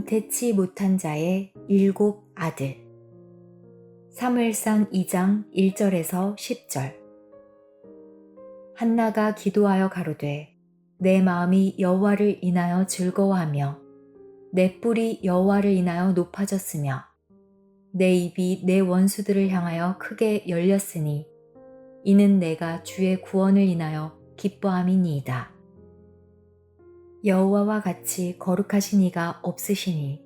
잉태치 못한 자의 7 아들. 사무엘상 2장 1절에서 10절. 한나가 기도하여 가로되 내 마음이 여호와를 인하여 즐거워하며 내 뿔이 여호와를 인하여 높아졌으며 내 입이 내 원수들을 향하여 크게 열렸으니 이는 내가 주의 구원을 인하여 기뻐함이니이다. 여호와와 같이 거룩하신 이가 없으시니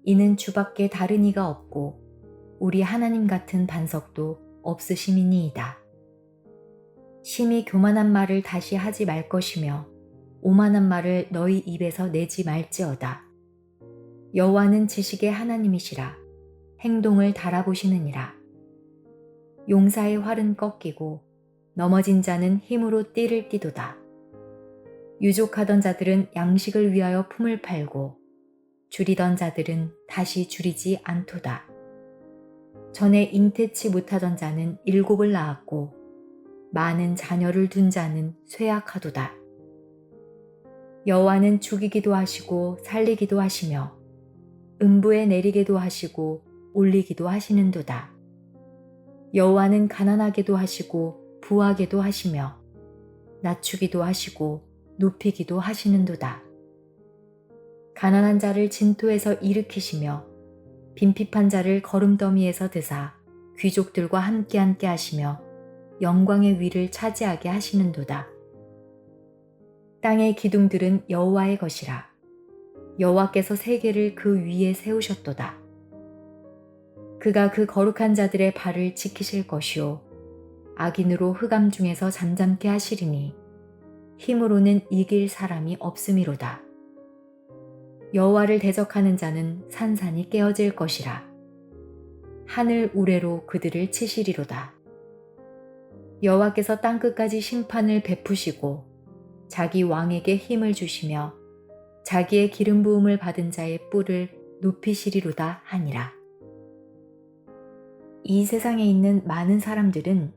이는 주밖에 다른 이가 없고 우리 하나님 같은 반석도 없으심이니이다. 심히 교만한 말을 다시 하지 말 것이며 오만한 말을 너희 입에서 내지 말지어다. 여호와는 지식의 하나님이시라. 행동을 달아보시느니라. 용사의 활은 꺾이고 넘어진 자는 힘으로 띠를 띠도다. 유족하던 자들은 양식을 위하여 품을 팔고 줄이던 자들은 다시 줄이지 않도다. 전에 잉태치 못하던 자는 7을 낳았고 많은 자녀를 둔 자는 쇠약하도다. 여호와는 죽이기도 하시고 살리기도 하시며 음부에 내리게도 하시고 올리기도 하시는도다. 여호와는 가난하게도 하시고 부하게도 하시며 낮추기도 하시고 높이기도 하시는도다. 가난한 자를 진토에서 일으키시며 빈핍한 자를 거름더미에서 드사 귀족들과 함께 하시며 영광의 위를 차지하게 하시는도다. 땅의 기둥들은 여호와의 것이라. 여호와께서 세계를 그 위에 세우셨도다. 그가 그 거룩한 자들의 발을 지키실 것이요 악인으로 흑암 중에서 잠잠케 하시리니 힘으로는 이길 사람이 없음이로다. 여호와를 대적하는 자는 산산이 깨어질 것이라. 하늘 우레로 그들을 치시리로다. 여호와께서 땅끝까지 심판을 베푸시고 자기 왕에게 힘을 주시며 자기의 기름 부음을 받은 자의 뿔을 높이시리로다 하니라. 이 세상에 있는 많은 사람들은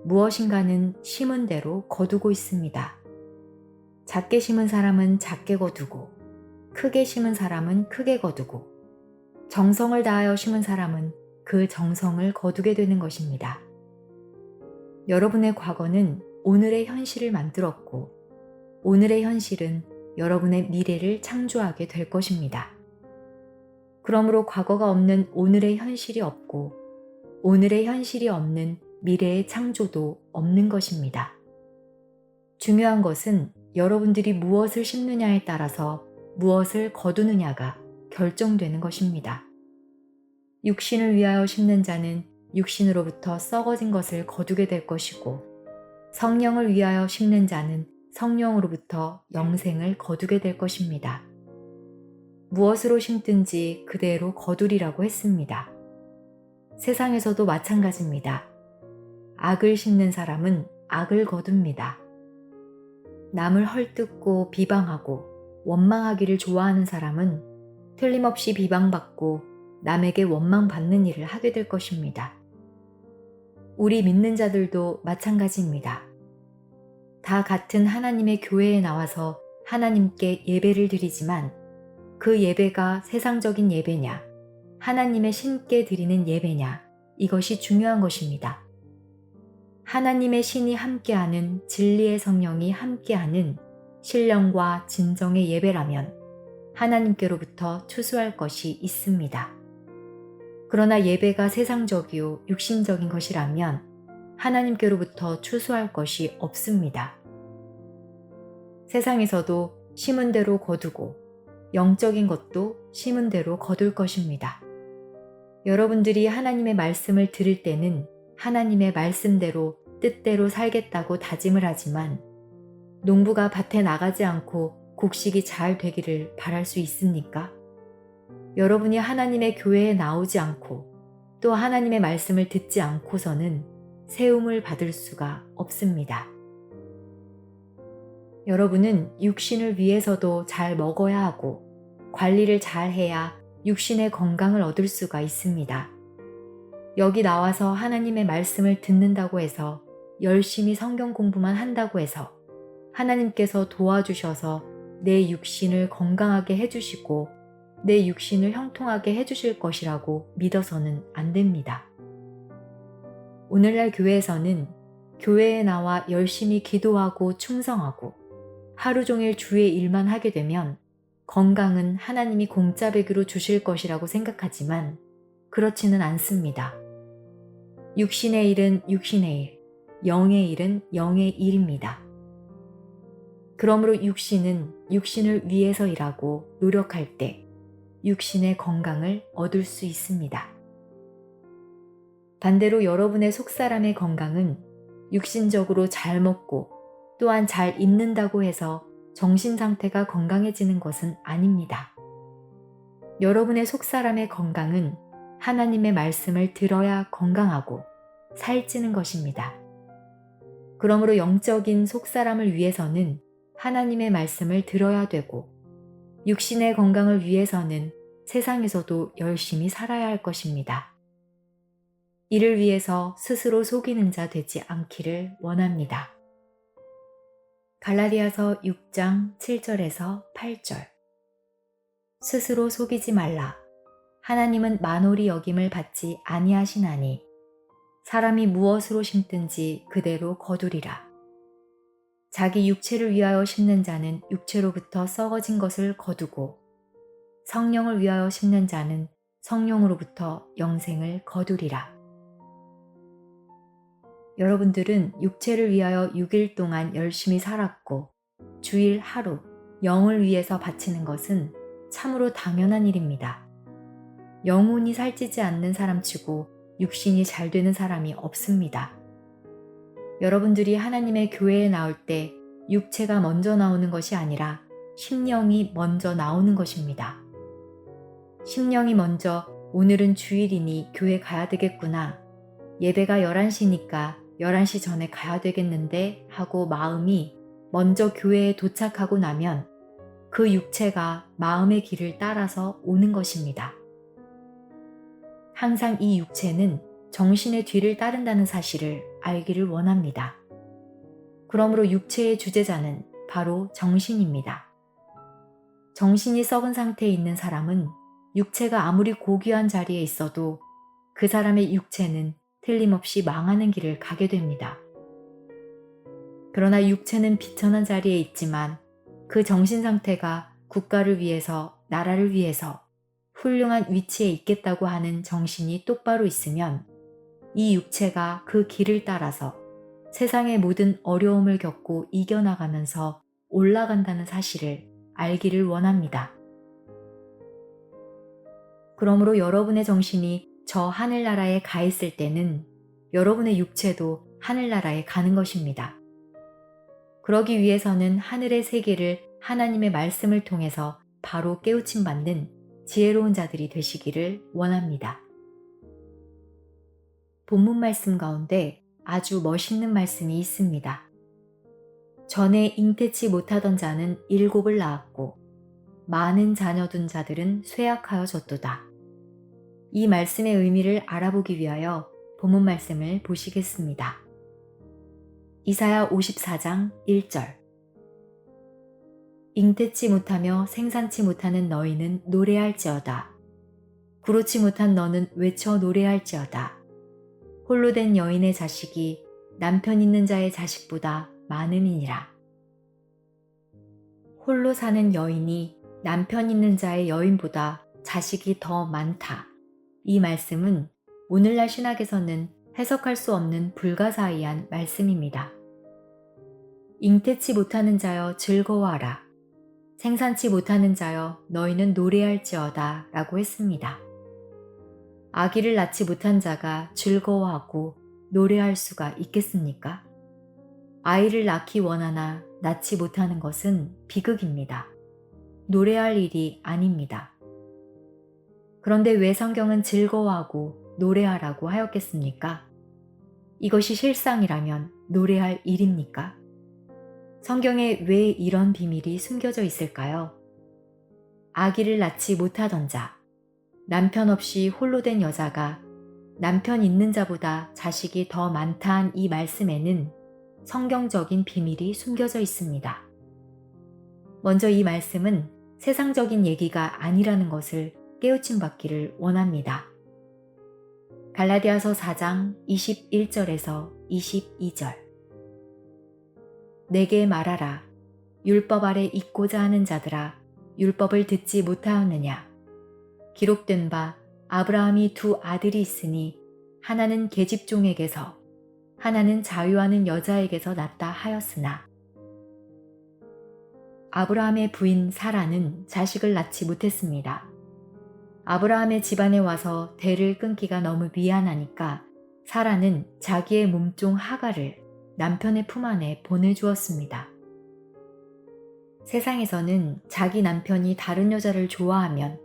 무엇인가는 심은 대로 거두고 있습니다. 작게 심은 사람은 작게 거두고 크게 심은 사람은 크게 거두고 정성을 다하여 심은 사람은 그 정성을 거두게 되는 것입니다. 여러분의 과거는 오늘의 현실을 만들었고 오늘의 현실은 여러분의 미래를 창조하게 될 것입니다. 그러므로 과거가 없는 오늘의 현실이 없고 오늘의 현실이 없는 미래의 창조도 없는 것입니다. 중요한 것은 여러분들이 무엇을 심느냐에 따라서 무엇을 거두느냐가 결정되는 것입니다. 육신을 위하여 심는 자는 육신으로부터 썩어진 것을 거두게 될 것이고 성령을 위하여 심는 자는 성령으로부터 영생을 거두게 될 것입니다. 무엇으로 심든지 그대로 거두리라고 했습니다. 세상에서도 마찬가지입니다. 악을 심는 사람은 악을 거둡니다. 남을 헐뜯고 비방하고 원망하기를 좋아하는 사람은 틀림없이 비방받고 남에게 원망받는 일을 하게 될 것입니다. 우리 믿는 자들도 마찬가지입니다. 다 같은 하나님의 교회에 나와서 하나님께 예배를 드리지만 그 예배가 세상적인 예배냐, 하나님의 신께 드리는 예배냐, 이것이 중요한 것입니다. 하나님의 신이 함께하는 진리의 성령이 함께하는 신령과 진정의 예배라면 하나님께로부터 추수할 것이 있습니다. 그러나 예배가 세상적이요 육신적인 것이라면 하나님께로부터 추수할 것이 없습니다. 세상에서도 심은 대로 거두고 영적인 것도 심은 대로 거둘 것입니다. 여러분들이 하나님의 말씀을 들을 때는 하나님의 말씀대로 뜻대로 살겠다고 다짐을 하지만 농부가 밭에 나가지 않고 곡식이 잘 되기를 바랄 수 있습니까? 여러분이 하나님의 교회에 나오지 않고 또 하나님의 말씀을 듣지 않고서는 세움을 받을 수가 없습니다. 여러분은 육신을 위해서도 잘 먹어야 하고 관리를 잘 해야 육신의 건강을 얻을 수가 있습니다. 여기 나와서 하나님의 말씀을 듣는다고 해서 열심히 성경 공부만 한다고 해서 하나님께서 도와주셔서 내 육신을 건강하게 해주시고 내 육신을 형통하게 해주실 것이라고 믿어서는 안 됩니다. 오늘날 교회에서는 교회에 나와 열심히 기도하고 충성하고 하루 종일 주의 일만 하게 되면 건강은 하나님이 공짜배기로 주실 것이라고 생각하지만 그렇지는 않습니다. 육신의 일은 육신의 일, 영의 일은 영의 일입니다. 그러므로 육신은 육신을 위해서 일하고 노력할 때 육신의 건강을 얻을 수 있습니다. 반대로 여러분의 속사람의 건강은 육신적으로 잘 먹고 또한 잘 입는다고 해서 정신 상태가 건강해지는 것은 아닙니다. 여러분의 속사람의 건강은 하나님의 말씀을 들어야 건강하고 살찌는 것입니다. 그러므로 영적인 속사람을 위해서는 하나님의 말씀을 들어야 되고 육신의 건강을 위해서는 세상에서도 열심히 살아야 할 것입니다. 이를 위해서 스스로 속이는 자 되지 않기를 원합니다. 갈라디아서 6장 7절에서 8절. 스스로 속이지 말라. 하나님은 만홀히 여김을 받지 아니하시나니 사람이 무엇으로 심든지 그대로 거두리라. 자기 육체를 위하여 심는 자는 육체로부터 썩어진 것을 거두고 성령을 위하여 심는 자는 성령으로부터 영생을 거두리라. 여러분들은 육체를 위하여 6일 동안 열심히 살았고 주일 하루 영을 위해서 바치는 것은 참으로 당연한 일입니다. 영혼이 살찌지 않는 사람치고 육신이 잘 되는 사람이 없습니다. 여러분들이 하나님의 교회에 나올 때 육체가 먼저 나오는 것이 아니라 심령이 먼저 나오는 것입니다. 심령이 먼저 오늘은 주일이니 교회 가야 되겠구나. 예배가 11시니까 11시 전에 가야 되겠는데 하고 마음이 먼저 교회에 도착하고 나면 그 육체가 마음의 길을 따라서 오는 것입니다. 항상 이 육체는 정신의 뒤를 따른다는 사실을 알기를 원합니다. 그러므로 육체의 주제자는 바로 정신입니다. 정신이 썩은 상태에 있는 사람은 육체가 아무리 고귀한 자리에 있어도 그 사람의 육체는 틀림없이 망하는 길을 가게 됩니다. 그러나 육체는 비천한 자리에 있지만 그 정신 상태가 국가를 위해서, 나라를 위해서 훌륭한 위치에 있겠다고 하는 정신이 똑바로 있으면 이 육체가 그 길을 따라서 세상의 모든 어려움을 겪고 이겨나가면서 올라간다는 사실을 알기를 원합니다. 그러므로 여러분의 정신이 저 하늘나라에 가 있을 때는 여러분의 육체도 하늘나라에 가는 것입니다. 그러기 위해서는 하늘의 세계를 하나님의 말씀을 통해서 바로 깨우침 받는 지혜로운 자들이 되시기를 원합니다. 본문 말씀 가운데 아주 멋있는 말씀이 있습니다. 전에 잉태치 못하던 자는 7을 낳았고 많은 자녀 둔 자들은 쇠약하여졌도다. 이 말씀의 의미를 알아보기 위하여 본문 말씀을 보시겠습니다. 이사야 54장 1절. 잉태치 못하며 생산치 못하는 너희는 노래할지어다. 그렇지 못한 너는 외쳐 노래할지어다. 홀로 된 여인의 자식이 남편 있는 자의 자식보다 많음이니라. 홀로 사는 여인이 남편 있는 자의 여인보다 자식이 더 많다. 이 말씀은 오늘날 신학에서는 해석할 수 없는 불가사의한 말씀입니다. 잉태치 못하는 자여 즐거워하라. 생산치 못하는 자여 너희는 노래할지어다 라고 했습니다. 아기를 낳지 못한 자가 즐거워하고 노래할 수가 있겠습니까? 아이를 낳기 원하나 낳지 못하는 것은 비극입니다. 노래할 일이 아닙니다. 그런데 왜 성경은 즐거워하고 노래하라고 하였겠습니까? 이것이 실상이라면 노래할 일입니까? 성경에 왜 이런 비밀이 숨겨져 있을까요? 아기를 낳지 못하던 자, 남편 없이 홀로 된 여자가 남편 있는 자보다 자식이 더 많다한 이 말씀에는 성경적인 비밀이 숨겨져 있습니다. 먼저 이 말씀은 세상적인 얘기가 아니라는 것을 깨우침 받기를 원합니다. 갈라디아서 4장 21절에서 22절. 내게 말하라. 율법 아래 있고자 하는 자들아, 율법을 듣지 못하였느냐? 기록된 바 아브라함이 두 아들이 있으니 하나는 계집종에게서 하나는 자유하는 여자에게서 났다 하였으나 아브라함의 부인 사라는 자식을 낳지 못했습니다. 아브라함의 집안에 와서 대를 끊기가 너무 미안하니까 사라는 자기의 몸종 하갈을 남편의 품 안에 보내주었습니다. 세상에서는 자기 남편이 다른 여자를 좋아하면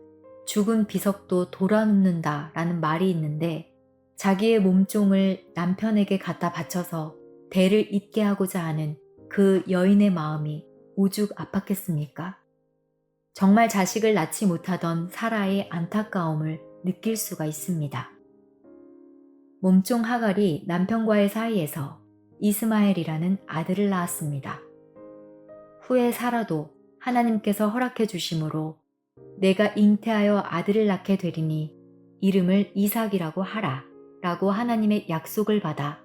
죽은 비석도 돌아눕는다 라는 말이 있는데 자기의 몸종을 남편에게 갖다 바쳐서 대를 잇게 하고자 하는 그 여인의 마음이 오죽 아팠겠습니까? 정말 자식을 낳지 못하던 사라의 안타까움을 느낄 수가 있습니다. 몸종 하갈이 남편과의 사이에서 이스마엘이라는 아들을 낳았습니다. 후에 사라도 하나님께서 허락해 주심으로 내가 잉태하여 아들을 낳게 되리니 이름을 이삭이라고 하라 라고 하나님의 약속을 받아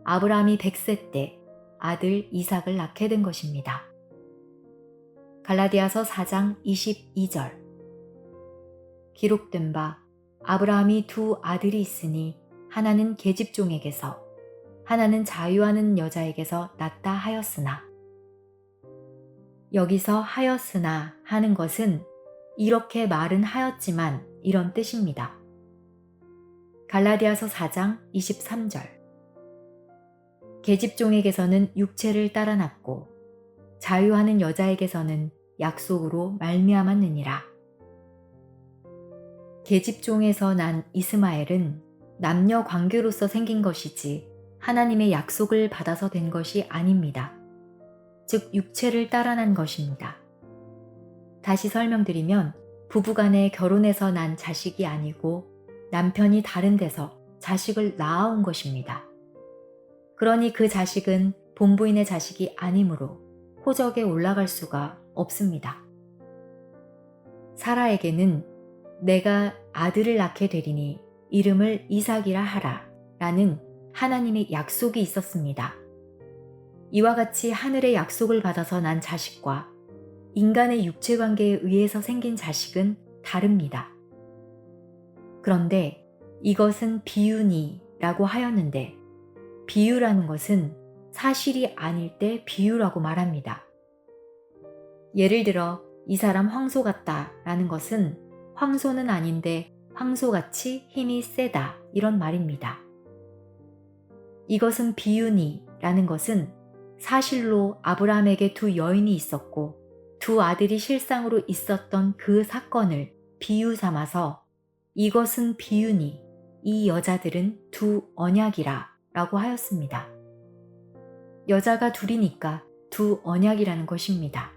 아브라함이 100세 때 아들 이삭을 낳게 된 것입니다. 갈라디아서 4장 22절. 기록된 바 아브라함이 두 아들이 있으니 하나는 계집종에게서 하나는 자유하는 여자에게서 낳다 하였으나. 여기서 하였으나 하는 것은 이렇게 말은 하였지만 이런 뜻입니다. 갈라디아서 4장 23절. 계집종에게서는 육체를 따라 낳고 자유하는 여자에게서는 약속으로 말미암았느니라. 계집종에서 난 이스마엘은 남녀 관계로서 생긴 것이지 하나님의 약속을 받아서 된 것이 아닙니다. 즉 육체를 따라 난 것입니다. 다시 설명드리면 부부간에 결혼해서 난 자식이 아니고 남편이 다른 데서 자식을 낳아온 것입니다. 그러니 그 자식은 본부인의 자식이 아니므로 호적에 올라갈 수가 없습니다. 사라에게는 내가 아들을 낳게 되리니 이름을 이삭이라 하라 라는 하나님의 약속이 있었습니다. 이와 같이 하늘의 약속을 받아서 난 자식과 인간의 육체 관계에 의해서 생긴 자식은 다릅니다. 그런데 이것은 비유니라고 하였는데 비유라는 것은 사실이 아닐 때 비유라고 말합니다. 예를 들어 이 사람 황소 같다 라는 것은 황소는 아닌데 황소같이 힘이 세다 이런 말입니다. 이것은 비유니라는 것은 사실로 아브라함에게 두 여인이 있었고 두 아들이 실상으로 있었던 그 사건을 비유 삼아서 이것은 비유니 이 여자들은 두 언약이라 라고 하였습니다. 여자가 둘이니까 두 언약이라는 것입니다.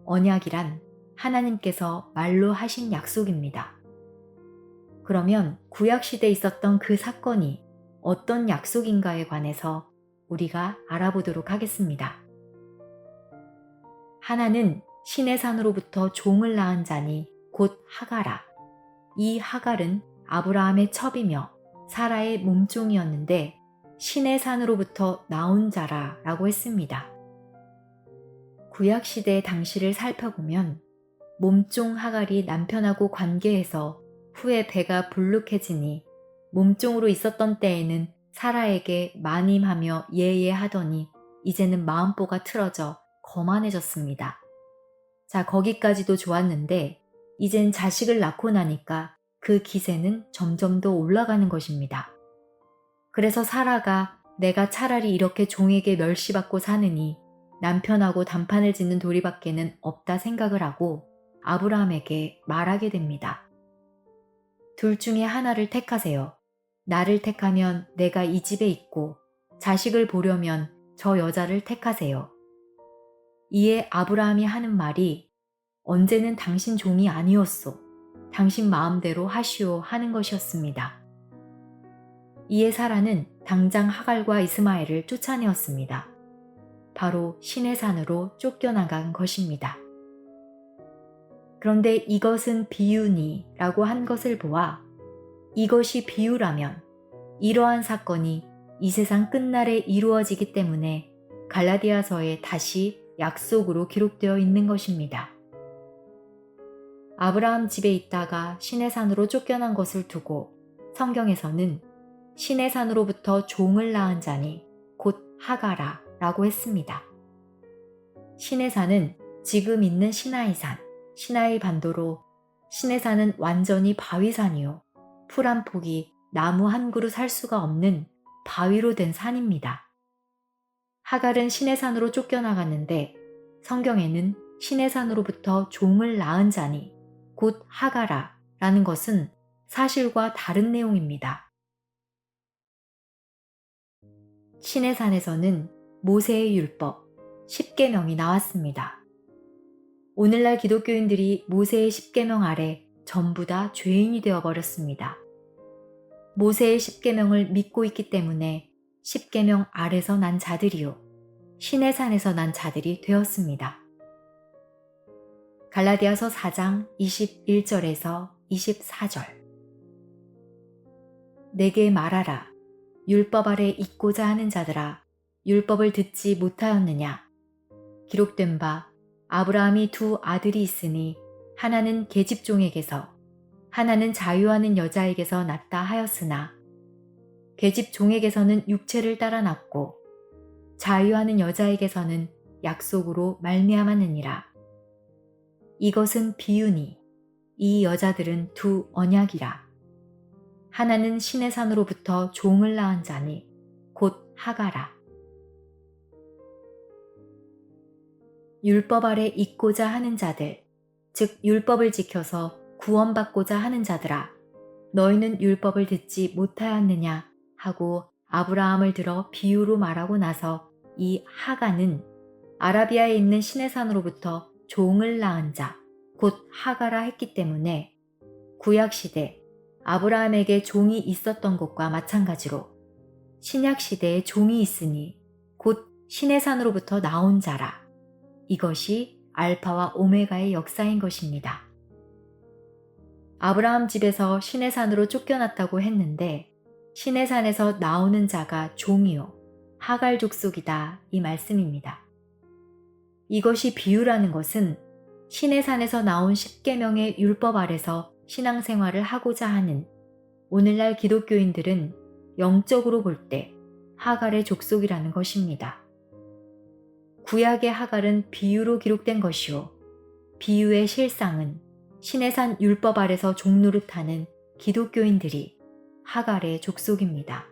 언약이란 하나님께서 말로 하신 약속입니다. 그러면 구약시대에 있었던 그 사건이 어떤 약속인가에 관해서 우리가 알아보도록 하겠습니다. 하나는 신의 산으로부터 종을 낳은 자니 곧 하갈아. 이 하갈은 아브라함의 첩이며 사라의 몸종이었는데 신의 산으로부터 나온 자라 라고 했습니다. 구약시대의 당시를 살펴보면 몸종 하갈이 남편하고 관계해서 후에 배가 불룩해지니 몸종으로 있었던 때에는 사라에게 마님하며 예예하더니 이제는 마음보가 틀어져 거만해졌습니다. 자, 거기까지도 좋았는데 이젠 자식을 낳고 나니까 그 기세는 점점 더 올라가는 것입니다. 그래서 사라가 내가 차라리 이렇게 종에게 멸시받고 사느니 남편하고 단판을 짓는 도리밖에는 없다 생각을 하고 아브라함에게 말하게 됩니다. 둘 중에 하나를 택하세요. 나를 택하면 내가 이 집에 있고 자식을 보려면 저 여자를 택하세요. 이에 아브라함이 하는 말이 언제는 당신 종이 아니었소. 당신 마음대로 하시오 하는 것이었습니다. 이에 사라는 당장 하갈과 이스마엘을 쫓아내었습니다. 바로 신의 산으로 쫓겨나간 것입니다. 그런데 이것은 비유니 라고 한 것을 보아 이것이 비유라면 이러한 사건이 이 세상 끝날에 이루어지기 때문에 갈라디아서에 다시 약속으로 기록되어 있는 것입니다. 아브라함 집에 있다가 시내산으로 쫓겨난 것을 두고 성경에서는 시내산으로부터 종을 낳은 자니 곧 하가라 라고 했습니다. 시내산은 지금 있는 시나이산, 시나이 반도로 시내산은 완전히 바위산이요. 풀 한 폭이 나무 한 그루 살 수가 없는 바위로 된 산입니다. 하갈은 시내산으로 쫓겨나갔는데 성경에는 시내산으로부터 종을 낳은 자니 곧 하가라 라는 것은 사실과 다른 내용입니다. 시내산에서는 모세의 율법, 십계명이 나왔습니다. 오늘날 기독교인들이 모세의 십계명 아래 전부 다 죄인이 되어버렸습니다. 모세의 십계명을 믿고 있기 때문에 십계명 아래서 난 자들이요 시내산에서 난 자들이 되었습니다. 갈라디아서 4장 21절에서 24절 내게 말하라 율법 아래 있고자 하는 자들아 율법을 듣지 못하였느냐 기록된 바 아브라함이 두 아들이 있으니 하나는 계집종에게서 하나는 자유하는 여자에게서 났다 하였으나 계집종에게서는 육체를 따라 났고 자유하는 여자에게서는 약속으로 말미암았느니라. 이것은 비유니 이 여자들은 두 언약이라. 하나는 시내산으로부터 종을 낳은 자니 곧 하가라. 율법 아래 있고자 하는 자들, 즉 율법을 지켜서 구원받고자 하는 자들아, 너희는 율법을 듣지 못하였느냐 하고 아브라함을 들어 비유로 말하고 나서 이 하가는 아라비아에 있는 시내산으로부터 종을 낳은 자, 곧 하가라 했기 때문에 구약시대 아브라함에게 종이 있었던 것과 마찬가지로 신약시대에 종이 있으니 곧 시내산으로부터 나온 자라. 이것이 알파와 오메가의 역사인 것입니다. 아브라함 집에서 시내산으로 쫓겨났다고 했는데 시내산에서 나오는 자가 종이요 하갈 족속이다 이 말씀입니다. 이것이 비유라는 것은 시내산에서 나온 십계명의 율법 아래서 신앙생활을 하고자 하는 오늘날 기독교인들은 영적으로 볼 때 하갈의 족속이라는 것입니다. 구약의 하갈은 비유로 기록된 것이요 비유의 실상은 시내산 율법 아래서 종노릇하는 기독교인들이 하갈의 족속입니다.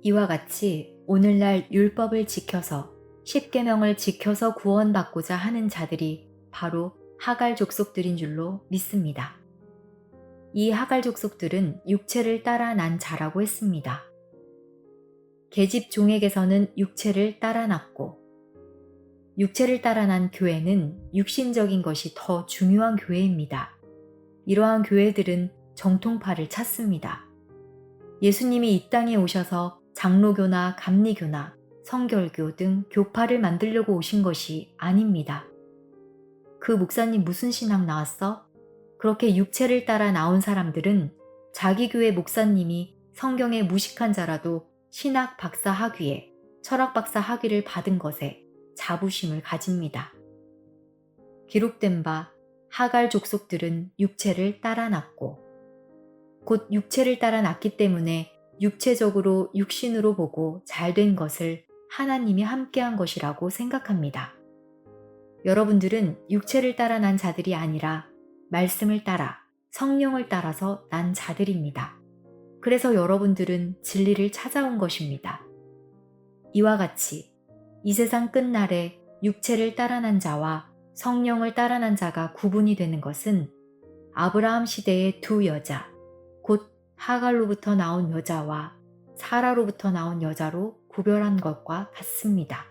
이와 같이 오늘날 율법을 지켜서 십계명을 지켜서 구원받고자 하는 자들이 바로 하갈 족속들인 줄로 믿습니다. 이 하갈 족속들은 육체를 따라 난 자라고 했습니다. 계집 종에게서는 육체를 따라 났고 육체를 따라 난 교회는 육신적인 것이 더 중요한 교회입니다. 이러한 교회들은 정통파를 찾습니다. 예수님이 이 땅에 오셔서 장로교나 감리교나 성결교 등 교파를 만들려고 오신 것이 아닙니다. 그 목사님 무슨 신학 나왔어? 그렇게 육체를 따라 나온 사람들은 자기 교회 목사님이 성경에 무식한 자라도 신학 박사 학위에 철학 박사 학위를 받은 것에 자부심을 가집니다. 기록된 바 하갈 족속들은 육체를 따라 났고 곧 육체를 따라 났기 때문에 육체적으로 육신으로 보고 잘된 것을 하나님이 함께한 것이라고 생각합니다. 여러분들은 육체를 따라 난 자들이 아니라 말씀을 따라 성령을 따라서 난 자들입니다. 그래서 여러분들은 진리를 찾아온 것입니다. 이와 같이 이 세상 끝날에 육체를 따라 난 자와 성령을 따라 난 자가 구분이 되는 것은 아브라함 시대의 두 여자, 곧 하갈로부터 나온 여자와 사라로부터 나온 여자로 구별한 것과 같습니다.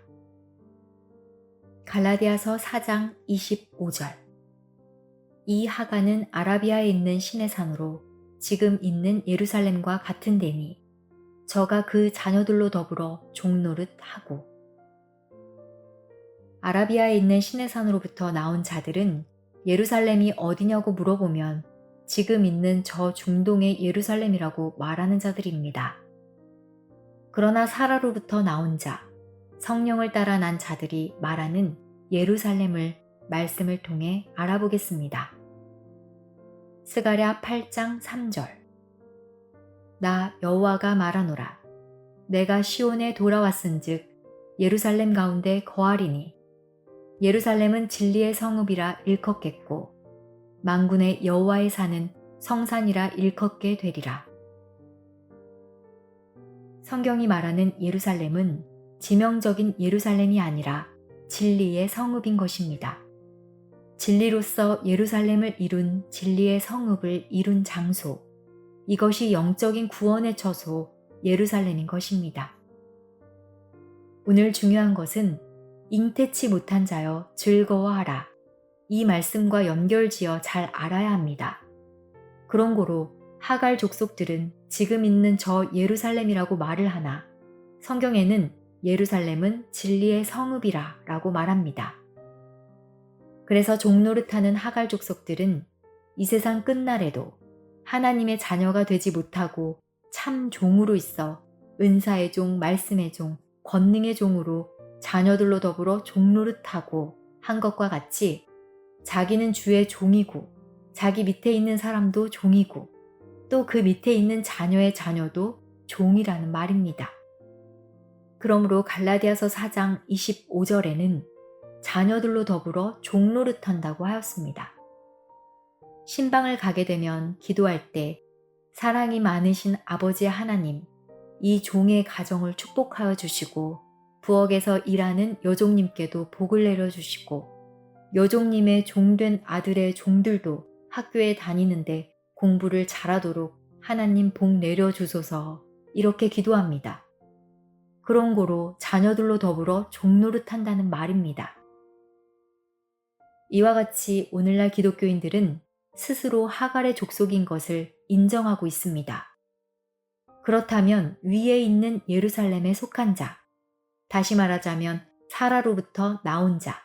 갈라디아서 4장 25절 이 하가는 아라비아에 있는 시내산으로 지금 있는 예루살렘과 같은 데니 저가 그 자녀들로 더불어 종노릇하고 아라비아에 있는 시내산으로부터 나온 자들은 예루살렘이 어디냐고 물어보면 지금 있는 저 중동의 예루살렘이라고 말하는 자들입니다. 그러나 사라로부터 나온 자, 성령을 따라 난 자들이 말하는 예루살렘을 말씀을 통해 알아보겠습니다. 스가랴 8장 3절. 나 여호와가 말하노라. 내가 시온에 돌아왔은즉 예루살렘 가운데 거하리니 예루살렘은 진리의 성읍이라 일컫겠고 만군의 여호와의 산은 성산이라 일컫게 되리라. 성경이 말하는 예루살렘은 지명적인 예루살렘이 아니라 진리의 성읍인 것입니다. 진리로서 예루살렘을 이룬 진리의 성읍을 이룬 장소, 이것이 영적인 구원의 처소 예루살렘인 것입니다. 오늘 중요한 것은 잉태치 못한 자여 즐거워하라. 이 말씀과 연결지어 잘 알아야 합니다. 그런 고로 하갈 족속들은 지금 있는 저 예루살렘이라고 말을 하나 성경에는 예루살렘은 진리의 성읍이라 라고 말합니다. 그래서 종노릇하는 하갈 족속들은 이 세상 끝날에도 하나님의 자녀가 되지 못하고 참 종으로 있어 은사의 종, 말씀의 종, 권능의 종으로 자녀들로 더불어 종노릇하고 한 것과 같이 자기는 주의 종이고 자기 밑에 있는 사람도 종이고 또 그 밑에 있는 자녀의 자녀도 종이라는 말입니다. 그러므로 갈라디아서 4장 25절에는 자녀들로 더불어 종노릇한다고 하였습니다. 신방을 가게 되면 기도할 때 사랑이 많으신 아버지 하나님, 이 종의 가정을 축복하여 주시고 부엌에서 일하는 여종님께도 복을 내려주시고 여종님의 종된 아들의 종들도 학교에 다니는데 공부를 잘하도록 하나님 복 내려주소서 이렇게 기도합니다. 그런 고로 자녀들로 더불어 종노릇한다는 말입니다. 이와 같이 오늘날 기독교인들은 스스로 하갈의 족속인 것을 인정하고 있습니다. 그렇다면 위에 있는 예루살렘에 속한 자, 다시 말하자면 사라로부터 나온 자,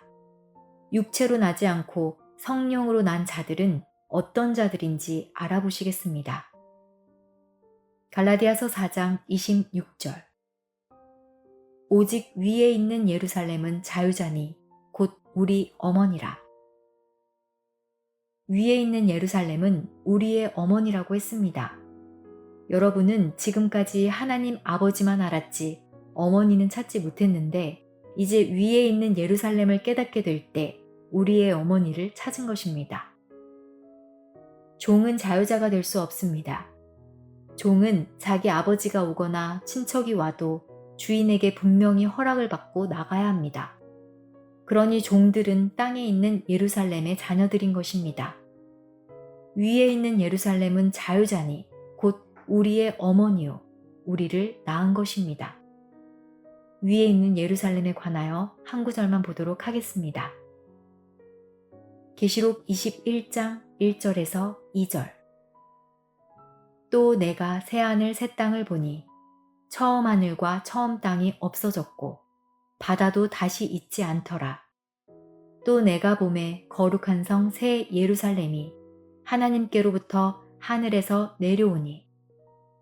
육체로 나지 않고 성령으로 난 자들은 어떤 자들인지 알아보시겠습니다. 갈라디아서 4장 26절. 오직 위에 있는 예루살렘은 자유자니 곧 우리 어머니라. 위에 있는 예루살렘은 우리의 어머니라고 했습니다. 여러분은 지금까지 하나님 아버지만 알았지 어머니는 찾지 못했는데 이제 위에 있는 예루살렘을 깨닫게 될 때 우리의 어머니를 찾은 것입니다. 종은 자유자가 될 수 없습니다. 종은 자기 아버지가 오거나 친척이 와도 주인에게 분명히 허락을 받고 나가야 합니다. 그러니 종들은 땅에 있는 예루살렘의 자녀들인 것입니다. 위에 있는 예루살렘은 자유자니 곧 우리의 어머니요, 우리를 낳은 것입니다. 위에 있는 예루살렘에 관하여 한 구절만 보도록 하겠습니다. 계시록 21장 1절에서 2절. 또 내가 새 하늘 새 땅을 보니 처음 하늘과 처음 땅이 없어졌고 바다도 다시 있지 않더라. 또 내가 보매 거룩한 성 새 예루살렘이 하나님께로부터 하늘에서 내려오니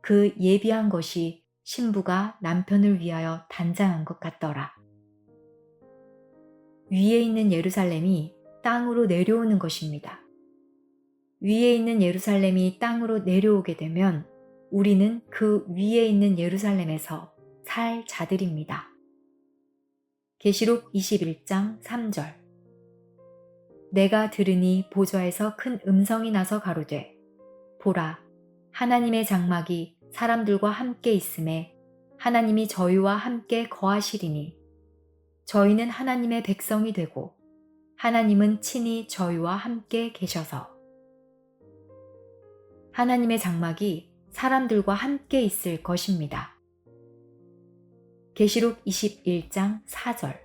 그 예비한 것이 신부가 남편을 위하여 단장한 것 같더라. 위에 있는 예루살렘이 땅으로 내려오는 것입니다. 위에 있는 예루살렘이 땅으로 내려오게 되면 우리는 그 위에 있는 예루살렘에서 살 자들입니다. 계시록 21장 3절. 내가 들으니 보좌에서 큰 음성이 나서 가로되 보라 하나님의 장막이 사람들과 함께 있음에 하나님이 저희와 함께 거하시리니 저희는 하나님의 백성이 되고 하나님은 친히 저희와 함께 계셔서. 하나님의 장막이 사람들과 함께 있을 것입니다. 계시록 21장 4절.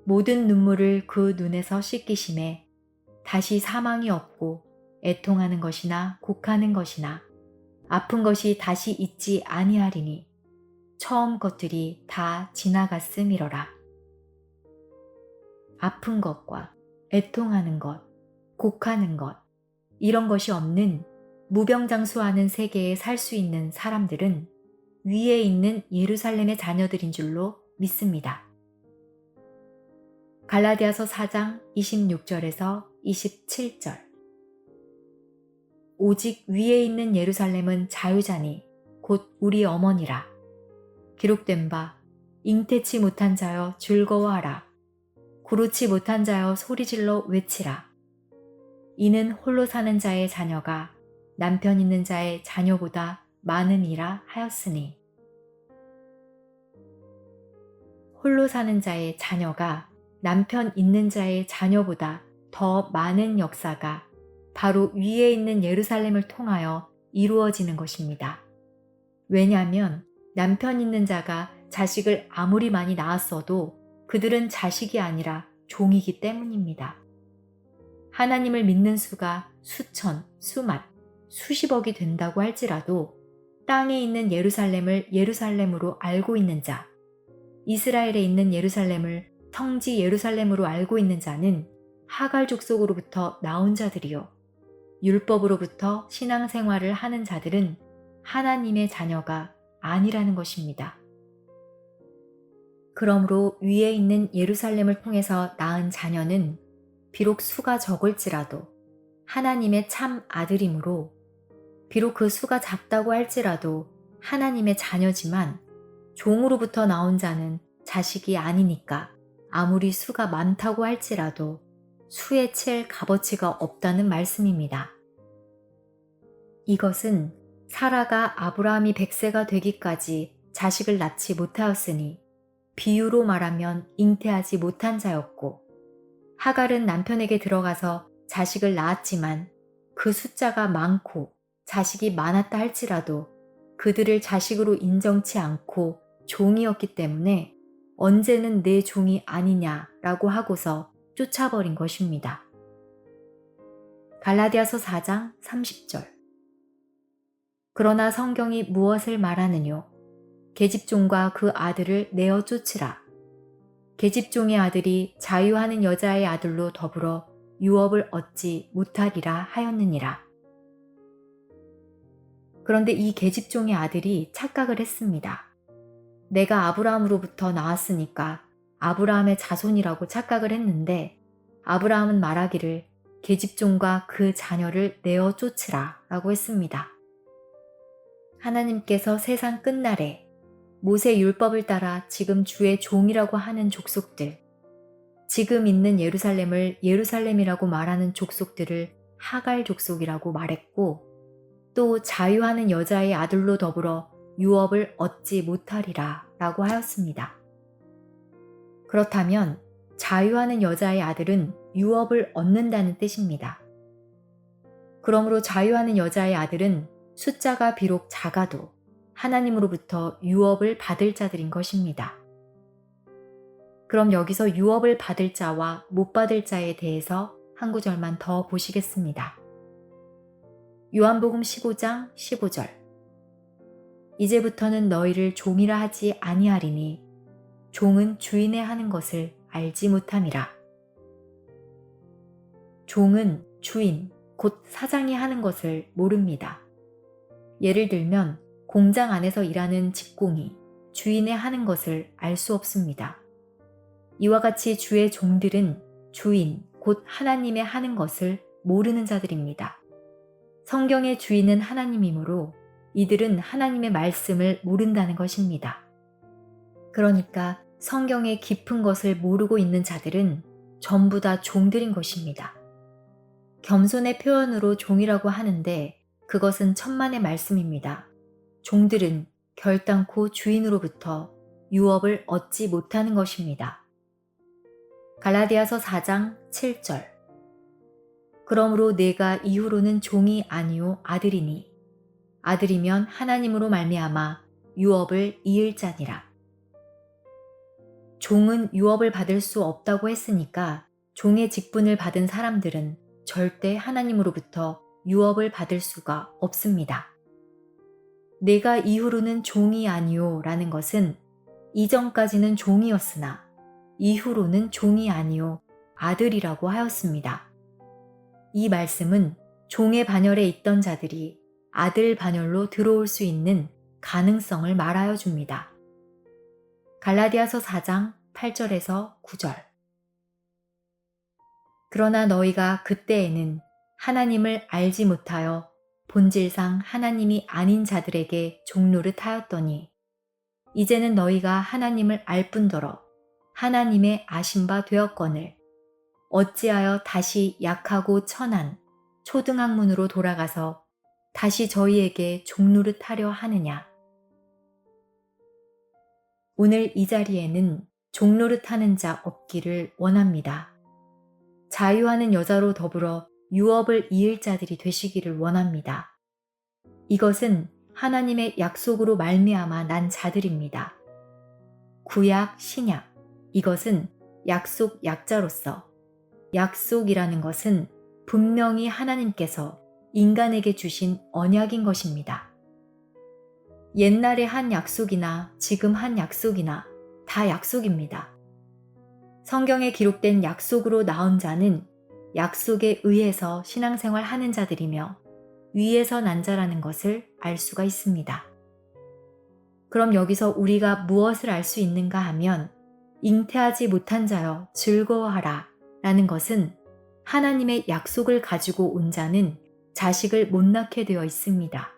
모든 눈물을 그 눈에서 씻기심에 다시 사망이 없고 애통하는 것이나 곡하는 것이나 아픈 것이 다시 있지 아니하리니 처음 것들이 다 지나갔음이러라. 아픈 것과 애통하는 것, 곡하는 것, 이런 것이 없는 무병장수하는 세계에 살 수 있는 사람들은 위에 있는 예루살렘의 자녀들인 줄로 믿습니다. 갈라디아서 4장 26절에서 27절. 오직 위에 있는 예루살렘은 자유자니 곧 우리 어머니라. 기록된 바 잉태치 못한 자여 즐거워하라. 구루치 못한 자여 소리질러 외치라. 이는 홀로 사는 자의 자녀가 남편 있는 자의 자녀보다 많음이라 하였으니. 홀로 사는 자의 자녀가 남편 있는 자의 자녀보다 더 많은 역사가 바로 위에 있는 예루살렘을 통하여 이루어지는 것입니다. 왜냐하면 남편 있는 자가 자식을 아무리 많이 낳았어도 그들은 자식이 아니라 종이기 때문입니다. 하나님을 믿는 수가 수천, 수만, 수십억이 된다고 할지라도 땅에 있는 예루살렘을 예루살렘으로 알고 있는 자, 이스라엘에 있는 예루살렘을 성지 예루살렘으로 알고 있는 자는 하갈 족속으로부터 나온 자들이요. 율법으로부터 신앙생활을 하는 자들은 하나님의 자녀가 아니라는 것입니다. 그러므로 위에 있는 예루살렘을 통해서 낳은 자녀는 비록 수가 적을지라도 하나님의 참 아들이므로, 비록 그 수가 작다고 할지라도 하나님의 자녀지만 종으로부터 나온 자는 자식이 아니니까 아무리 수가 많다고 할지라도 수에 칠 값어치가 없다는 말씀입니다. 이것은 사라가 아브라함이 100세가 되기까지 자식을 낳지 못하였으니 비유로 말하면 잉태하지 못한 자였고, 하갈은 남편에게 들어가서 자식을 낳았지만 그 숫자가 많고 자식이 많았다 할지라도 그들을 자식으로 인정치 않고 종이었기 때문에 언제는 내 종이 아니냐라고 하고서 쫓아버린 것입니다. 갈라디아서 4장 30절. 그러나 성경이 무엇을 말하느뇨? 계집종과 그 아들을 내어 쫓으라. 계집종의 아들이 자유하는 여자의 아들로 더불어 유업을 얻지 못하리라 하였느니라. 그런데 이 계집종의 아들이 착각을 했습니다. 내가 아브라함으로부터 나왔으니까 아브라함의 자손이라고 착각을 했는데, 아브라함은 말하기를 계집종과 그 자녀를 내어 쫓으라 라고 했습니다. 하나님께서 세상 끝날에 모세 율법을 따라 지금 주의 종이라고 하는 족속들, 지금 있는 예루살렘을 예루살렘이라고 말하는 족속들을 하갈 족속이라고 말했고, 또 자유하는 여자의 아들로 더불어 유업을 얻지 못하리라 라고 하였습니다. 그렇다면 자유하는 여자의 아들은 유업을 얻는다는 뜻입니다. 그러므로 자유하는 여자의 아들은 숫자가 비록 작아도 하나님으로부터 유업을 받을 자들인 것입니다. 그럼 여기서 유업을 받을 자와 못 받을 자에 대해서 한 구절만 더 보시겠습니다. 요한복음 15장 15절. 이제부터는 너희를 종이라 하지 아니하리니 종은 주인의 하는 것을 알지 못함이라. 종은 주인, 곧 사장이 하는 것을 모릅니다. 예를 들면 공장 안에서 일하는 직공이 주인의 하는 것을 알 수 없습니다. 이와 같이 주의 종들은 주인, 곧 하나님의 하는 것을 모르는 자들입니다. 성경의 주인은 하나님이므로 이들은 하나님의 말씀을 모른다는 것입니다. 그러니까 성경의 깊은 것을 모르고 있는 자들은 전부 다 종들인 것입니다. 겸손의 표현으로 종이라고 하는데 그것은 천만의 말씀입니다. 종들은 결단코 주인으로부터 유업을 얻지 못하는 것입니다. 갈라디아서 4장 7절. 그러므로 내가 이후로는 종이 아니요 아들이니 아들이면 하나님으로 말미암아 유업을 이을 자니라. 종은 유업을 받을 수 없다고 했으니까 종의 직분을 받은 사람들은 절대 하나님으로부터 유업을 받을 수가 없습니다. 내가 이후로는 종이 아니요 라는 것은 이전까지는 종이었으나 이후로는 종이 아니요 아들이라고 하였습니다. 이 말씀은 종의 반열에 있던 자들이 아들 반열로 들어올 수 있는 가능성을 말하여 줍니다. 갈라디아서 4장 8절에서 9절. 그러나 너희가 그때에는 하나님을 알지 못하여 본질상 하나님이 아닌 자들에게 종노릇 하였더니 이제는 너희가 하나님을 알 뿐더러 하나님의 아신 바 되었거늘 어찌하여 다시 약하고 천한 초등학문으로 돌아가서 다시 저희에게 종노릇 하려 하느냐. 오늘 이 자리에는 종노릇 하는 자 없기를 원합니다. 자유하는 여자로 더불어 유업을 이을 자들이 되시기를 원합니다. 이것은 하나님의 약속으로 말미암아 난 자들입니다. 구약, 신약, 이것은 약속 약자로서 약속이라는 것은 분명히 하나님께서 인간에게 주신 언약인 것입니다. 옛날의 한 약속이나 지금 한 약속이나 다 약속입니다. 성경에 기록된 약속으로 나온 자는 약속에 의해서 신앙생활 하는 자들이며 위에서 난 자라는 것을 알 수가 있습니다. 그럼 여기서 우리가 무엇을 알 수 있는가 하면 잉태하지 못한 자여 즐거워하라 라는 것은 하나님의 약속을 가지고 온 자는 자식을 못 낳게 되어 있습니다.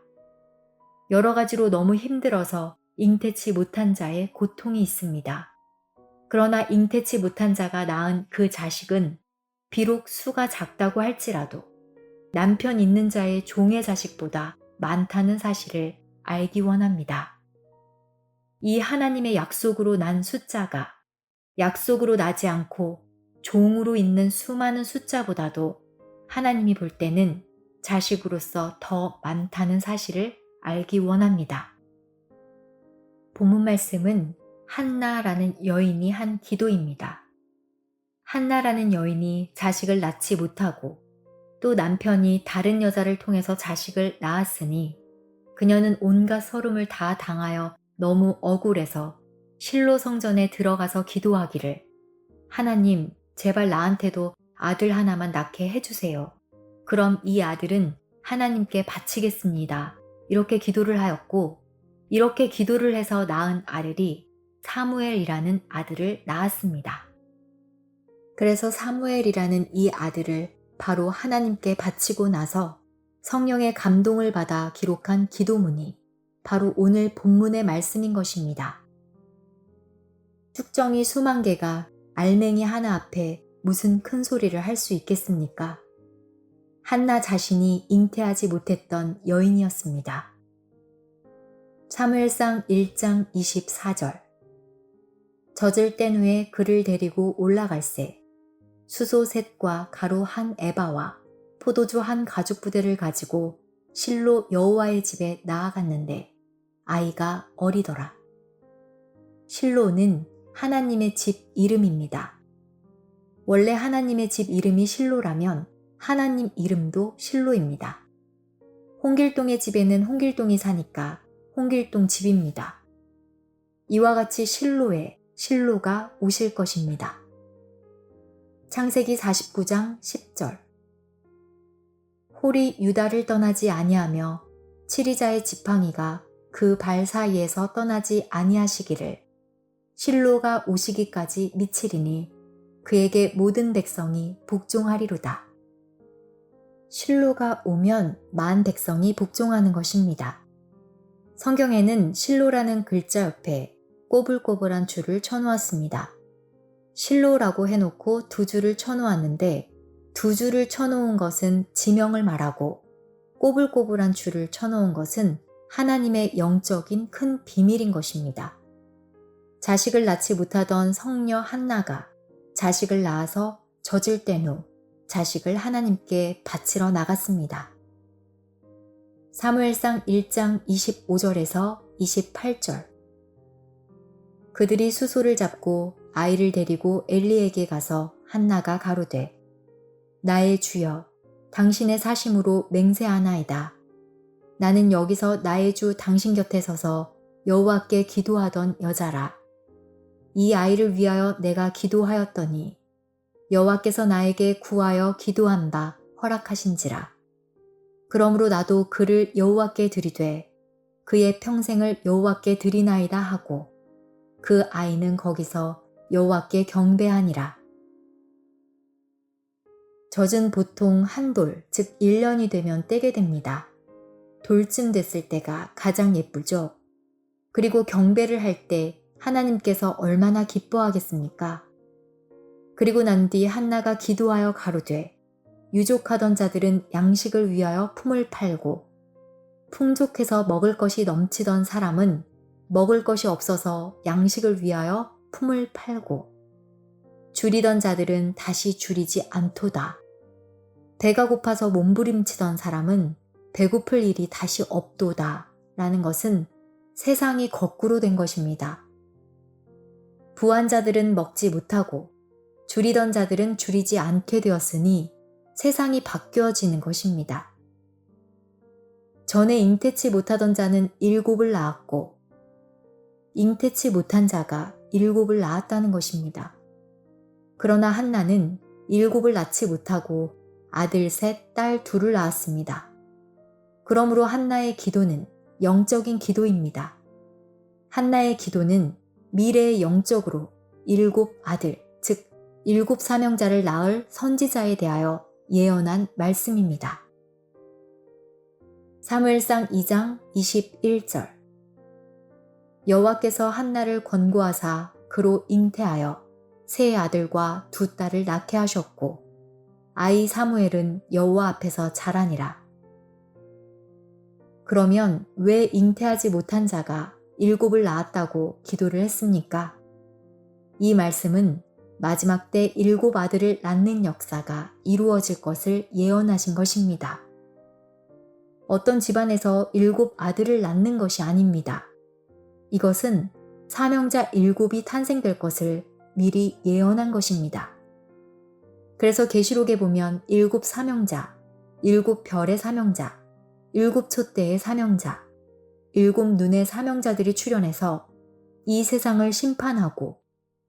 여러 가지로 너무 힘들어서 잉태치 못한 자의 고통이 있습니다. 그러나 잉태치 못한 자가 낳은 그 자식은 비록 수가 작다고 할지라도 남편 있는 자의 종의 자식보다 많다는 사실을 알기 원합니다. 이 하나님의 약속으로 난 숫자가 약속으로 나지 않고 종으로 있는 수많은 숫자보다도 하나님이 볼 때는 자식으로서 더 많다는 사실을 알기 원합니다. 본문 말씀은 한나라는 여인이 한 기도입니다. 한나라는 여인이 자식을 낳지 못하고 또 남편이 다른 여자를 통해서 자식을 낳았으니 그녀는 온갖 서름을 다 당하여 너무 억울해서 실로 성전에 들어가서 기도하기를 하나님 제발 나한테도 아들 하나만 낳게 해주세요. 그럼 이 아들은 하나님께 바치겠습니다. 이렇게 기도를 하였고 이렇게 기도를 해서 낳은 아들이 사무엘이라는 아들을 낳았습니다. 그래서 사무엘이라는 이 아들을 바로 하나님께 바치고 나서 성령의 감동을 받아 기록한 기도문이 바로 오늘 본문의 말씀인 것입니다. 축정이 수만 개가 알맹이 하나 앞에 무슨 큰 소리를 할 수 있겠습니까? 한나 자신이 잉태하지 못했던 여인이었습니다. 사무엘상 1장 24절. 젖을 뗀 후에 그를 데리고 올라갈새 수소 셋과 가루 한 에바와 포도주 한 가죽 부대를 가지고 실로 여호와의 집에 나아갔는데 아이가 어리더라. 실로는 하나님의 집 이름입니다. 원래 하나님의 집 이름이 실로라면 하나님 이름도 실로입니다. 홍길동의 집에는 홍길동이 사니까 홍길동 집입니다. 이와 같이 실로에 실로가 오실 것입니다. 창세기 49장 10절. 홀이 유다를 떠나지 아니하며 치리자의 지팡이가 그 발 사이에서 떠나지 아니하시기를 실로가 오시기까지 미치리니 그에게 모든 백성이 복종하리로다. 실로가 오면 만 백성이 복종하는 것입니다. 성경에는 실로라는 글자 옆에 꼬불꼬불한 줄을 쳐놓았습니다. 실로라고 해놓고 두 줄을 쳐놓았는데 두 줄을 쳐놓은 것은 지명을 말하고 꼬불꼬불한 줄을 쳐놓은 것은 하나님의 영적인 큰 비밀인 것입니다. 자식을 낳지 못하던 성녀 한나가 자식을 낳아서 젖을 뗀 후 자식을 하나님께 바치러 나갔습니다. 사무엘상 1장 25절에서 28절. 그들이 수소를 잡고 아이를 데리고 엘리에게 가서 한나가 가로되 나의 주여 당신의 사심으로 맹세하나이다. 나는 여기서 나의 주 당신 곁에 서서 여호와께 기도하던 여자라. 이 아이를 위하여 내가 기도하였더니 여호와께서 나에게 구하여 기도한 바 허락하신지라. 그러므로 나도 그를 여호와께 드리되 그의 평생을 여호와께 드리나이다 하고 그 아이는 거기서 여호와께 경배하니라. 젖은 보통 한 돌, 즉 1년이 되면 떼게 됩니다. 돌쯤 됐을 때가 가장 예쁘죠. 그리고 경배를 할 때 하나님께서 얼마나 기뻐하겠습니까? 그리고 난 뒤 한나가 기도하여 가로되 유족하던 자들은 양식을 위하여 품을 팔고 풍족해서 먹을 것이 넘치던 사람은 먹을 것이 없어서 양식을 위하여 품을 팔고 줄이던 자들은 다시 줄이지 않도다. 배가 고파서 몸부림치던 사람은 배고플 일이 다시 없도다 라는 것은 세상이 거꾸로 된 것입니다. 부한 자들은 먹지 못하고 줄이던 자들은 줄이지 않게 되었으니 세상이 바뀌어지는 것입니다. 전에 잉태치 못하던 자는 7을 낳았고 잉태치 못한 자가 7을 낳았다는 것입니다. 그러나 한나는 7을 낳지 못하고 아들 셋, 딸 2을 낳았습니다. 그러므로 한나의 기도는 영적인 기도입니다. 한나의 기도는 미래의 영적으로 7 아들, 즉 7 사명자를 낳을 선지자에 대하여 예언한 말씀입니다. 사무엘상 2장 21절. 여호와께서 한나를 권고하사 그로 잉태하여 세 아들과 2 딸을 낳게 하셨고 아이 사무엘은 여호와 앞에서 자라니라. 그러면 왜 잉태하지 못한 자가 7을 낳았다고 기도를 했습니까? 이 말씀은 마지막 때 7 아들을 낳는 역사가 이루어질 것을 예언하신 것입니다. 어떤 집안에서 7 아들을 낳는 것이 아닙니다. 이것은 사명자 7이 탄생될 것을 미리 예언한 것입니다. 그래서 계시록에 보면 7 사명자, 7 별의 사명자, 7 촛대의 사명자, 7 눈의 사명자들이 출현해서 이 세상을 심판하고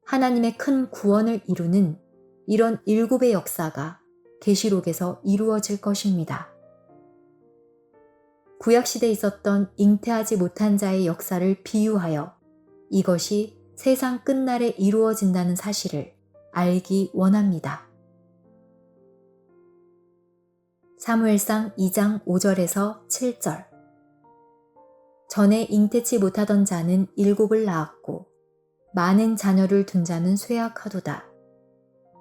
하나님의 큰 구원을 이루는 이런 7의 역사가 계시록에서 이루어질 것입니다. 구약시대에 있었던 잉태하지 못한 자의 역사를 비유하여 이것이 세상 끝날에 이루어진다는 사실을 알기 원합니다. 사무엘상 2장 5절에서 7절. 전에 잉태치 못하던 자는 7을 낳았고 많은 자녀를 둔 자는 쇠약하도다.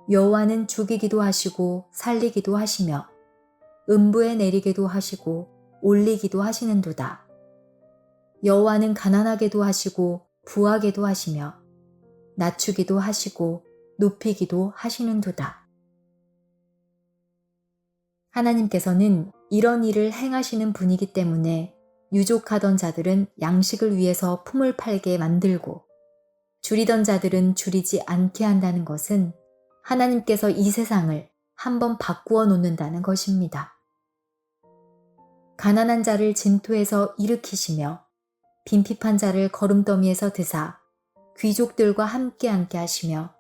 여호와는 죽이기도 하시고 살리기도 하시며 음부에 내리기도 하시고 올리기도 하시는도다. 여호와는 가난하게도 하시고 부하게도 하시며 낮추기도 하시고 높이기도 하시는도다. 하나님께서는 이런 일을 행하시는 분이기 때문에 유족하던 자들은 양식을 위해서 품을 팔게 만들고 줄이던 자들은 줄이지 않게 한다는 것은 하나님께서 이 세상을 한번 바꾸어 놓는다는 것입니다. 가난한 자를 진토에서 일으키시며 빈핍한 자를 거름더미에서 드사 귀족들과 함께 앉게 하시며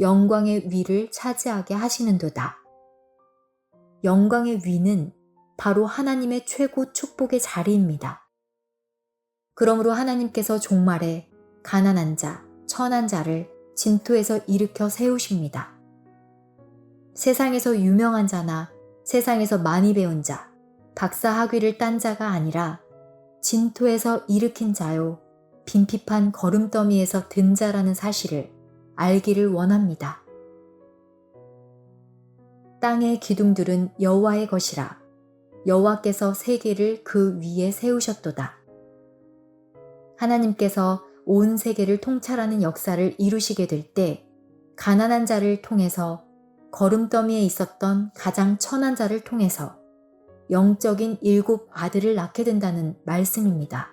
영광의 위를 차지하게 하시는도다. 영광의 위는 바로 하나님의 최고 축복의 자리입니다. 그러므로 하나님께서 종말에 가난한 자, 천한 자를 진토에서 일으켜 세우십니다. 세상에서 유명한 자나 세상에서 많이 배운 자, 박사 학위를 딴 자가 아니라 진토에서 일으킨 자요, 빈핍한 거름더미에서 든 자라는 사실을 알기를 원합니다. 땅의 기둥들은 여호와의 것이라. 여호와께서 세계를 그 위에 세우셨도다. 하나님께서 온 세계를 통찰하는 역사를 이루시게 될 때 가난한 자를 통해서 거름더미에 있었던 가장 천한 자를 통해서 영적인 7 아들을 낳게 된다는 말씀입니다.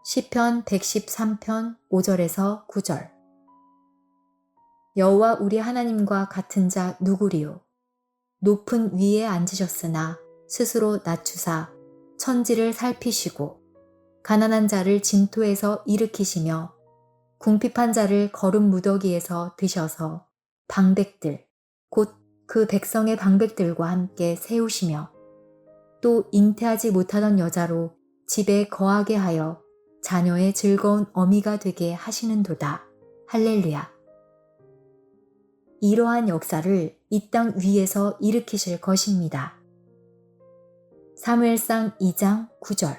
시편 113편 5절에서 9절. 여호와 우리 하나님과 같은 자 누구리요? 높은 위에 앉으셨으나 스스로 낮추사 천지를 살피시고 가난한 자를 진토에서 일으키시며 궁핍한 자를 거름 무더기에서 드셔서 방백들, 곧 그 백성의 방백들과 함께 세우시며 또 잉태하지 못하던 여자로 집에 거하게 하여 자녀의 즐거운 어미가 되게 하시는도다. 할렐루야. 이러한 역사를 이 땅 위에서 일으키실 것입니다. 사무엘상 2장 9절.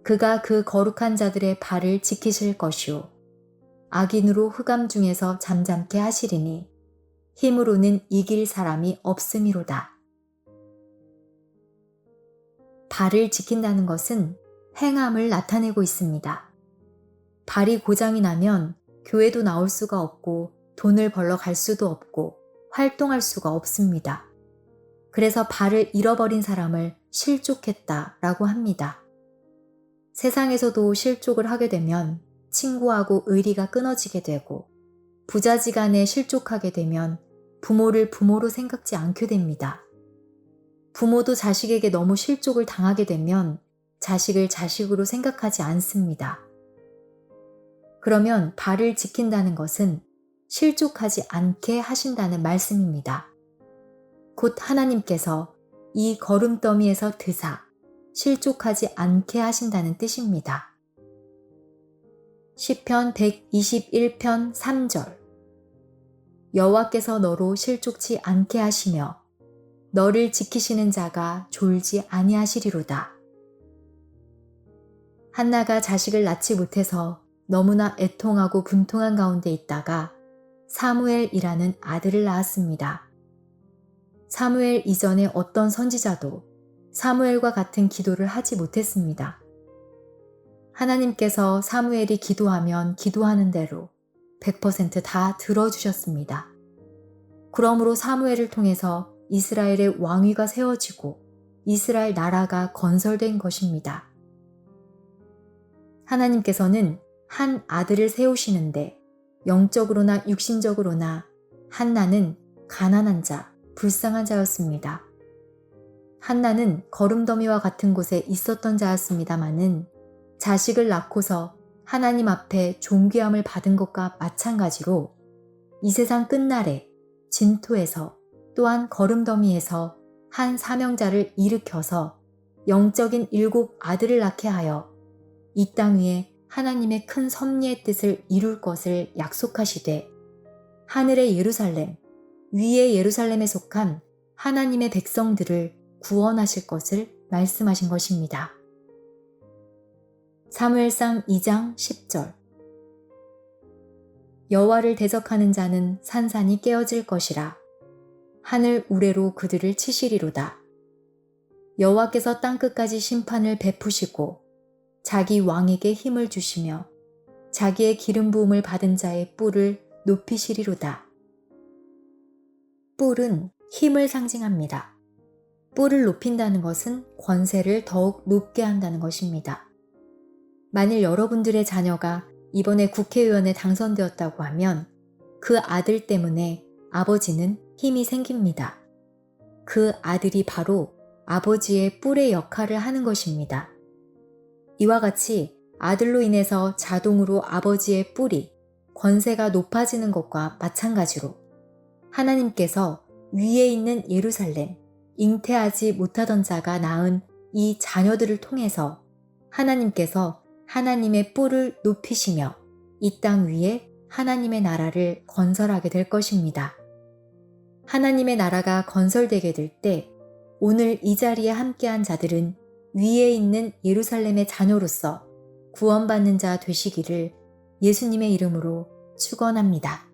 그가 그 거룩한 자들의 발을 지키실 것이요 악인으로 흑암 중에서 잠잠케 하시리니 힘으로는 이길 사람이 없음이로다. 발을 지킨다는 것은 행함을 나타내고 있습니다. 발이 고장이 나면 교회도 나올 수가 없고 돈을 벌러 갈 수도 없고 활동할 수가 없습니다. 그래서 발을 잃어버린 사람을 실족했다라고 합니다. 세상에서도 실족을 하게 되면 친구하고 의리가 끊어지게 되고 부자지간에 실족하게 되면 부모를 부모로 생각지 않게 됩니다. 부모도 자식에게 너무 실족을 당하게 되면 자식을 자식으로 생각하지 않습니다. 그러면 발을 지킨다는 것은 실족하지 않게 하신다는 말씀입니다. 곧 하나님께서 이 거름더미에서 드사 실족하지 않게 하신다는 뜻입니다. 시편 121편 3절. 여호와께서 너로 실족치 않게 하시며 너를 지키시는 자가 졸지 아니하시리로다. 한나가 자식을 낳지 못해서 너무나 애통하고 분통한 가운데 있다가 사무엘이라는 아들을 낳았습니다. 사무엘 이전에 어떤 선지자도 사무엘과 같은 기도를 하지 못했습니다. 하나님께서 사무엘이 기도하면 기도하는 대로 100% 다 들어주셨습니다. 그러므로 사무엘을 통해서 이스라엘의 왕위가 세워지고 이스라엘 나라가 건설된 것입니다. 하나님께서는 한 아들을 세우시는데 영적으로나 육신적으로나 한나는 가난한 자, 불쌍한 자였습니다. 한나는 거름더미와 같은 곳에 있었던 자였습니다마는 자식을 낳고서 하나님 앞에 존귀함을 받은 것과 마찬가지로 이 세상 끝날에 진토에서 또한 거름더미에서 한 사명자를 일으켜서 영적인 7 아들을 낳게 하여 이 땅 위에 하나님의 큰 섭리의 뜻을 이룰 것을 약속하시되 하늘의 예루살렘, 위의 예루살렘에 속한 하나님의 백성들을 구원하실 것을 말씀하신 것입니다. 사무엘상 2장 10절. 여호와를 대적하는 자는 산산이 깨어질 것이라. 하늘 우레로 그들을 치시리로다. 여호와께서 땅끝까지 심판을 베푸시고 자기 왕에게 힘을 주시며 자기의 기름 부음을 받은 자의 뿔을 높이시리로다. 뿔은 힘을 상징합니다. 뿔을 높인다는 것은 권세를 더욱 높게 한다는 것입니다. 만일 여러분들의 자녀가 이번에 국회의원에 당선되었다고 하면 그 아들 때문에 아버지는 힘이 생깁니다. 그 아들이 바로 아버지의 뿔의 역할을 하는 것입니다. 이와 같이 아들로 인해서 자동으로 아버지의 뿔이 권세가 높아지는 것과 마찬가지로 하나님께서 위에 있는 예루살렘, 잉태하지 못하던 자가 낳은 이 자녀들을 통해서 하나님께서 하나님의 뿔을 높이시며 이 땅 위에 하나님의 나라를 건설하게 될 것입니다. 하나님의 나라가 건설되게 될 때 오늘 이 자리에 함께한 자들은 위에 있는 예루살렘의 자녀로서 구원받는 자 되시기를 예수님의 이름으로 축원합니다.